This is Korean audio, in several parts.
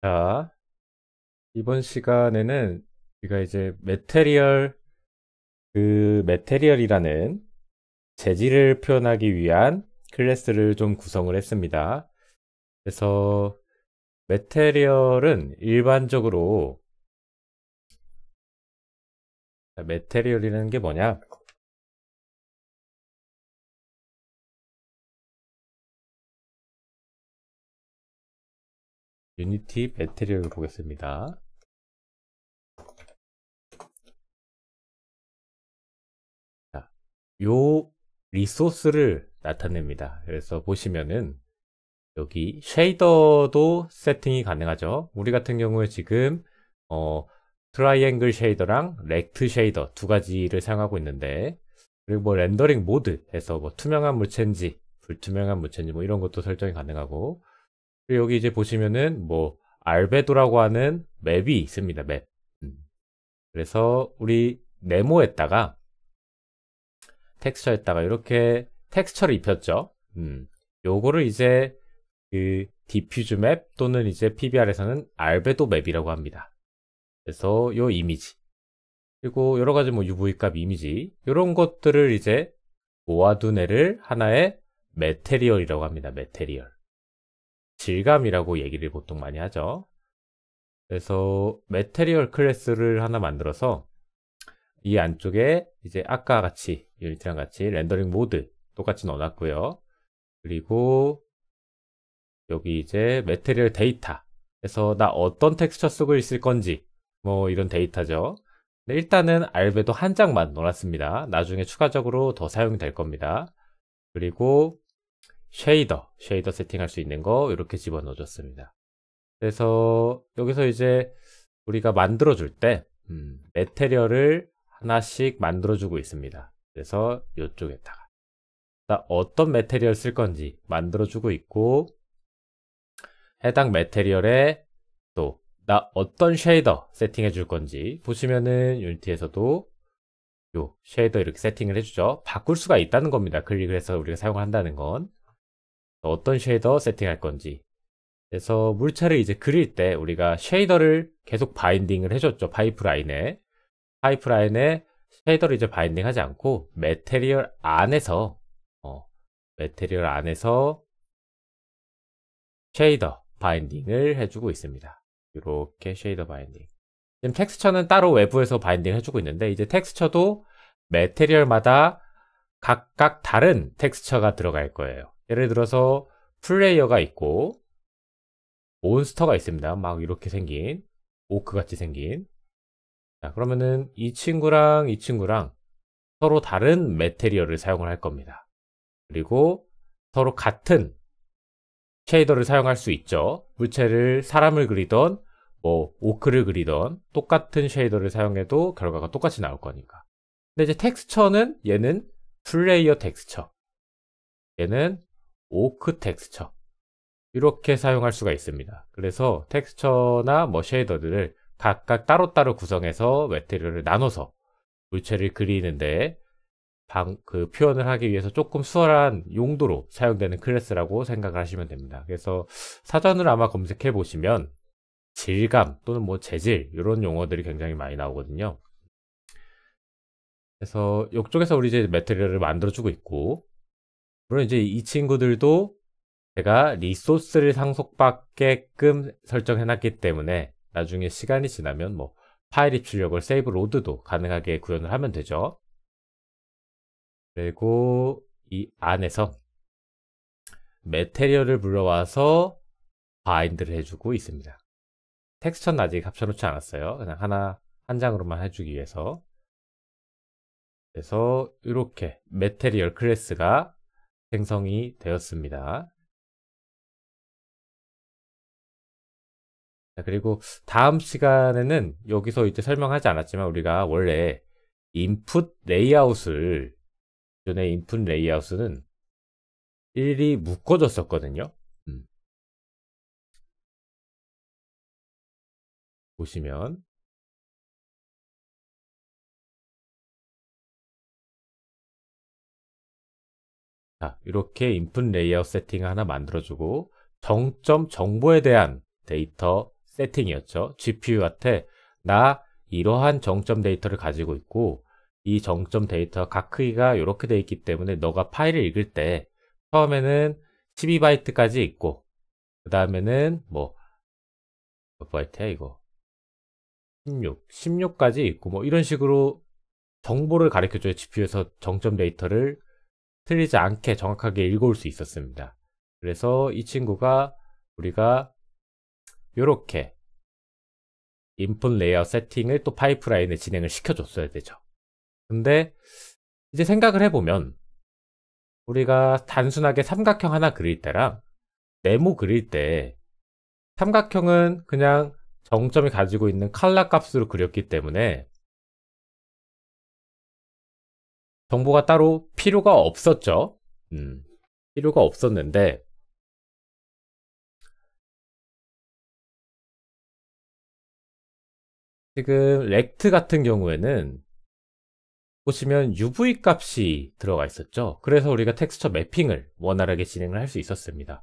자, 이번 시간에는 우리가 이제 메테리얼이라는 재질을 표현하기 위한 클래스를 좀 구성을 했습니다. 그래서 메테리얼은 일반적으로 메테리얼이라는 게 뭐냐? 유니티 메테리얼을 보겠습니다. 자, 요 리소스를 나타냅니다. 그래서 보시면은 여기 쉐이더도 세팅이 가능하죠. 우리 같은 경우에 지금 트라이앵글 쉐이더랑 렉트 쉐이더 두 가지를 사용하고 있는데, 그리고 뭐 렌더링 모드 해서 뭐 투명한 물체인지 불투명한 물체인지 뭐 이런 것도 설정이 가능하고, 그리고 여기 이제 보시면은 뭐 알베도라고 하는 맵이 있습니다. 맵. 음. 그래서 우리 네모에다가 텍스처에다가 이렇게 텍스처를 입혔죠. 요거를 이제 그 디퓨즈 맵 또는 이제 PBR에서는 알베도 맵이라고 합니다. 그래서 요 이미지, 그리고 여러 가지 뭐 UV 값 이미지, 이런 것들을 이제 모아둔 애를 하나의 메테리얼이라고 합니다. 메테리얼. 질감이라고 얘기를 보통 많이 하죠. 그래서 메테리얼 클래스를 하나 만들어서 이 안쪽에 이제 아까 같이 유니티랑 같이 렌더링 모드 똑같이 넣어놨고요. 그리고 여기 이제 메테리얼 데이터, 그래서 나 어떤 텍스처 쓰고 있을 건지 뭐 이런 데이터죠. 근데 일단은 알베도 한 장만 넣어놨습니다. 나중에 추가적으로 더 사용이 될 겁니다. 그리고 쉐이더 세팅할 수 있는 거 이렇게 집어넣어 줬습니다. 그래서 여기서 이제 우리가 만들어 줄때 메테리얼을 하나씩 만들어 주고 있습니다. 그래서 이쪽에다가 어떤 메테리얼 쓸 건지 만들어 주고 있고, 해당 메테리얼에 또 나 어떤 쉐이더 세팅해 줄 건지 보시면은 유니티에서도 요 쉐이더 이렇게 세팅을 해주죠. 바꿀 수가 있다는 겁니다. 클릭을 해서 우리가 사용을 한다는 건 어떤 쉐이더 세팅할 건지. 그래서 물체를 이제 그릴 때 우리가 쉐이더를 계속 바인딩을 해줬죠. 파이프라인에 쉐이더를 이제 바인딩 하지 않고 메테리얼 안에서 쉐이더 바인딩을 해주고 있습니다. 이렇게 쉐이더 바인딩. 지금 텍스처는 따로 외부에서 바인딩 해주고 있는데, 이제 텍스처도 메테리얼마다 각각 다른 텍스처가 들어갈 거예요. 예를 들어서 플레이어가 있고 몬스터가 있습니다. 막 이렇게 생긴 오크 같이 생긴. 자, 그러면은 이 친구랑 이 친구랑 서로 다른 메테리얼을 사용을 할 겁니다. 그리고 서로 같은 쉐이더를 사용할 수 있죠. 물체를 사람을 그리던 뭐 오크를 그리던 똑같은 쉐이더를 사용해도 결과가 똑같이 나올 거니까. 근데 이제 텍스처는 얘는 플레이어 텍스처, 얘는 오크 텍스처, 이렇게 사용할 수가 있습니다. 그래서 텍스처나 뭐 쉐이더들을 각각 따로따로 구성해서 메테리얼을 나눠서 물체를 그리는데 그 표현을 하기 위해서 조금 수월한 용도로 사용되는 클래스라고 생각을 하시면 됩니다. 그래서 사전을 아마 검색해 보시면 질감 또는 뭐 재질 이런 용어들이 굉장히 많이 나오거든요. 그래서 이쪽에서 우리 이제 메테리얼을 만들어주고 있고, 물론 이제 이 친구들도 제가 리소스를 상속받게끔 설정해놨기 때문에 나중에 시간이 지나면 뭐 파일 입출력을 세이브 로드도 가능하게 구현을 하면 되죠. 그리고 이 안에서 메테리얼을 불러와서 바인드를 해주고 있습니다. 텍스처는 아직 합쳐놓지 않았어요. 그냥 한 장으로만 해주기 위해서. 그래서 이렇게 메테리얼 클래스가 생성이 되었습니다. 자, 그리고 다음 시간에는 여기서 이제 설명하지 않았지만 우리가 원래 인풋 레이아웃을, 기존의 인풋 레이아웃은 일일이 묶어줬었거든요. 보시면 자, 이렇게 인풋 레이아웃 세팅을 하나 만들어주고 정점 정보에 대한 데이터 세팅이었죠. GPU한테 나 이러한 정점 데이터를 가지고 있고 이 정점 데이터 각 크기가 이렇게 돼 있기 때문에 너가 파일을 읽을 때 처음에는 12바이트까지 있고 그 다음에는 뭐 몇 바이트야 이거 16까지 있고 뭐 이런 식으로 정보를 가르쳐줘요. GPU에서 정점 데이터를 틀리지 않게 정확하게 읽어올 수 있었습니다. 그래서 이 친구가 우리가 이렇게 인풋 레이아웃 세팅을 또 파이프라인에 진행을 시켜줬어야 되죠. 근데 이제 생각을 해보면 우리가 단순하게 삼각형 하나 그릴 때랑 네모 그릴 때 삼각형은 그냥 정점이 가지고 있는 칼라 값으로 그렸기 때문에 정보가 따로 필요가 없었죠. 필요가 없었는데 지금 렉트 같은 경우에는 보시면 UV 값이 들어가 있었죠. 그래서 우리가 텍스처 매핑을 원활하게 진행을 할 수 있었습니다.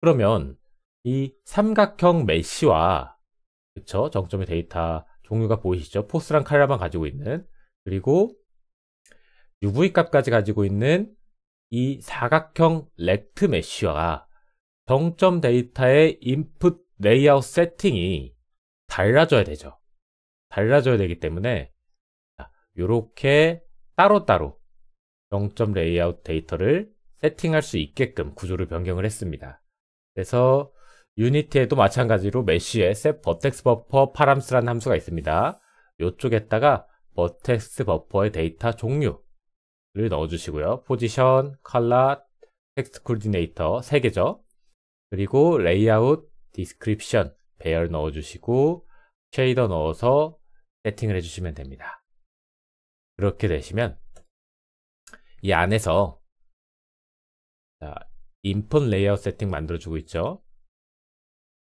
그러면 이 삼각형 메쉬와 그쵸? 정점의 데이터 종류가 보이시죠? 포스랑 칼라만 가지고 있는 그리고 UV 값까지 가지고 있는 이 사각형 렉트 메쉬와 정점 데이터의 인풋 레이아웃 세팅이 달라져야 되죠. 달라져야 되기 때문에 이렇게 따로따로 정점 레이아웃 데이터를 세팅할 수 있게끔 구조를 변경을 했습니다. 그래서 유니티에도 마찬가지로 메쉬에 set vertex buffer params 라는 함수가 있습니다. 이쪽에다가 vertex 버퍼의 데이터 종류를 넣어주시고요. 포지션, 컬러, 텍스트 코디네이터 3개죠. 그리고 레이아웃, 디스크립션, 배열 넣어주시고 쉐이더 넣어서 세팅을 해주시면 됩니다. 그렇게 되시면 이 안에서 인풋 레이아웃 세팅 만들어주고 있죠.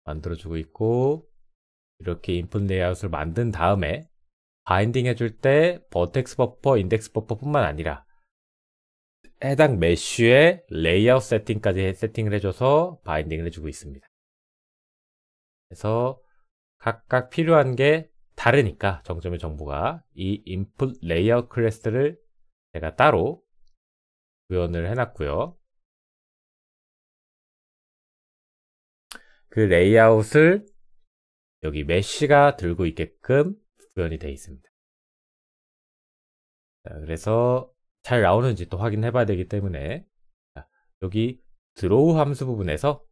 만들어주고 있고 이렇게 인풋 레이아웃을 만든 다음에 바인딩 해줄 때 버텍스 버퍼, 인덱스 버퍼 뿐만 아니라 해당 메쉬의 레이아웃 세팅까지 세팅을 해줘서 바인딩을 해주고 있습니다. 그래서 각각 필요한 게 다르니까 정점의 정보가 이 인풋 레이아웃 클래스를 제가 따로 구현을 해놨고요. 그 레이아웃을 여기 메쉬가 들고 있게끔 구현이 되어 있습니다. 자, 그래서 잘 나오는지 또 확인해 봐야 되기 때문에 여기 드로우 함수 부분에서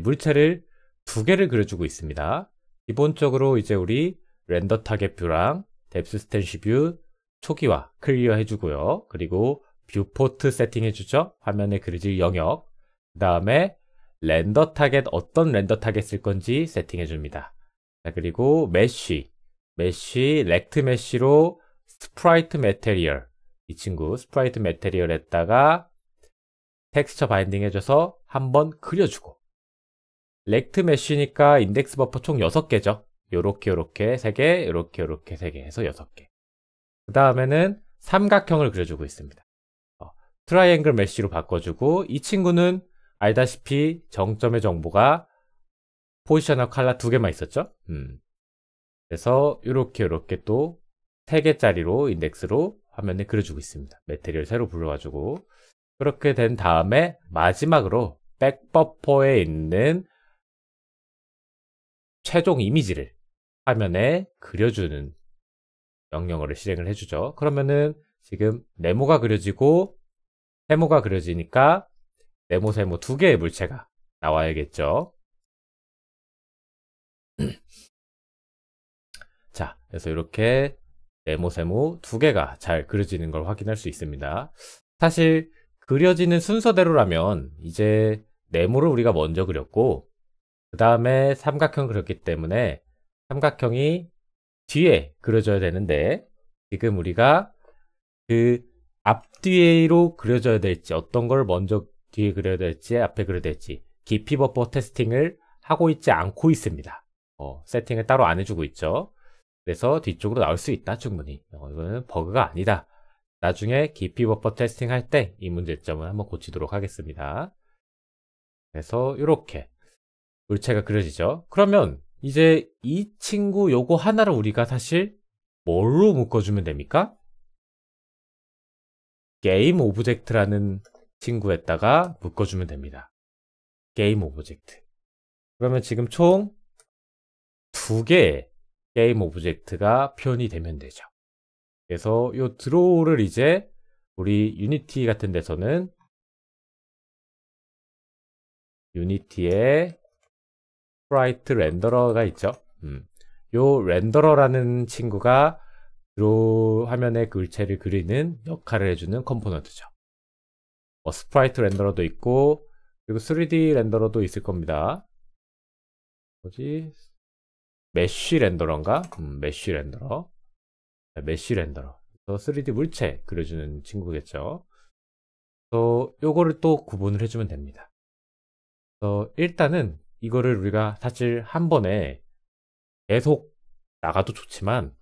물체를 2개를 그려주고 있습니다. 기본적으로 이제 우리 렌더 타겟 뷰랑 뎁스 스탠시 뷰 초기화 클리어 해주고요. 그리고 뷰포트 세팅 해주죠. 화면에 그려질 영역. 그 다음에 렌더 타겟 어떤 렌더 타겟 쓸 건지 세팅해 줍니다. 자, 그리고 메쉬 렉트 메쉬로 스프라이트 매테리얼 이 친구 스프라이트 매테리얼에다가 텍스처 바인딩 해줘서 한번 그려주고 렉트 메쉬니까 인덱스 버퍼 총 6개죠. 요렇게 3개 요렇게 3개 해서 6개. 그 다음에는 삼각형을 그려주고 있습니다. 트라이앵글 메쉬로 바꿔주고 이 친구는 알다시피 정점의 정보가 포지션과 컬러 2개만 있었죠. 그래서 이렇게 또 3개짜리로 인덱스로 화면에 그려주고 있습니다. 매테리얼 새로 불러가지고 그렇게 된 다음에 마지막으로 백버퍼에 있는 최종 이미지를 화면에 그려주는 명령어를 실행을 해주죠. 그러면은 지금 네모가 그려지고 세모가 그려지니까 네모, 세모 2개의 물체가 나와야겠죠. 자, 그래서 이렇게 네모, 세모 2개가 잘 그려지는 걸 확인할 수 있습니다. 사실 그려지는 순서대로라면 이제 네모를 우리가 먼저 그렸고 그 다음에 삼각형 그렸기 때문에 삼각형이 뒤에 그려져야 되는데 지금 우리가 그 앞뒤로 그려져야 될지 어떤 걸 먼저 뒤에 그려야 될지 앞에 그려야 될지 깊이 버퍼 테스팅을 하고 있지 않고 있습니다. 세팅을 따로 안 해주고 있죠. 그래서 뒤쪽으로 나올 수 있다 충분히. 이거는 버그가 아니다. 나중에 깊이 버퍼 테스팅 할 때 이 문제점을 한번 고치도록 하겠습니다. 그래서 이렇게 물체가 그려지죠. 그러면 이제 이 친구 요거 하나를 우리가 사실 뭘로 묶어주면 됩니까? 게임 오브젝트라는 친구에다가 묶어주면 됩니다. 게임 오브젝트. 그러면 지금 총 2개의 게임 오브젝트가 표현이 되면 되죠. 그래서 이 드로우를 이제 우리 유니티 같은 데서는 유니티에 스프라이트 렌더러가 있죠. 요 렌더러라는 친구가 드로우 화면에 글체를 그리는 역할을 해주는 컴포넌트죠. 스프라이트 렌더러도 있고, 그리고 3D 렌더러도 있을 겁니다. 뭐지? 메쉬 렌더러인가? 메쉬 렌더러. 메쉬 렌더러. 3D 물체 그려주는 친구겠죠. 요거를 또 구분을 해주면 됩니다. 일단은 이거를 우리가 사실 한 번에 계속 나가도 좋지만,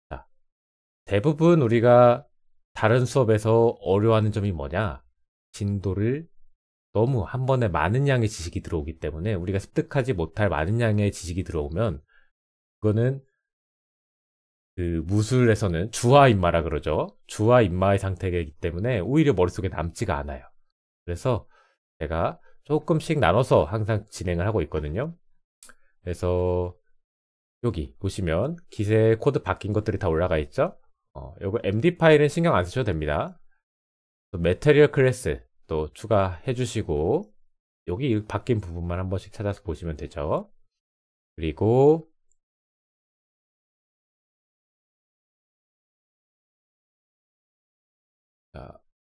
자, 대부분 우리가 다른 수업에서 어려워하는 점이 뭐냐? 진도를 너무 한 번에 많은 양의 지식이 들어오기 때문에 우리가 습득하지 못할 많은 양의 지식이 들어오면 그거는 그 무술에서는 주화인마라 그러죠. 주화인마의 상태이기 때문에 오히려 머릿속에 남지가 않아요. 그래서 제가 조금씩 나눠서 항상 진행을 하고 있거든요. 그래서 여기 보시면 기세 코드 바뀐 것들이 다 올라가 있죠. 요거 MD 파일은 신경 안 쓰셔도 됩니다. 매테리얼 클래스 또 추가해 주시고 여기 바뀐 부분만 한 번씩 찾아서 보시면 되죠. 그리고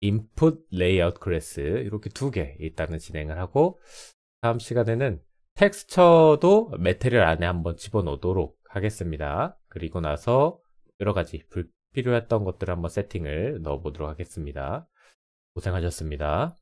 인풋 레이아웃 클래스 이렇게 2개 일단은 진행을 하고, 다음 시간에는 텍스처도 매테리얼 안에 한번 집어넣도록 하겠습니다. 그리고 나서 여러가지 불필요했던 것들을 한번 세팅을 넣어보도록 하겠습니다. 고생하셨습니다.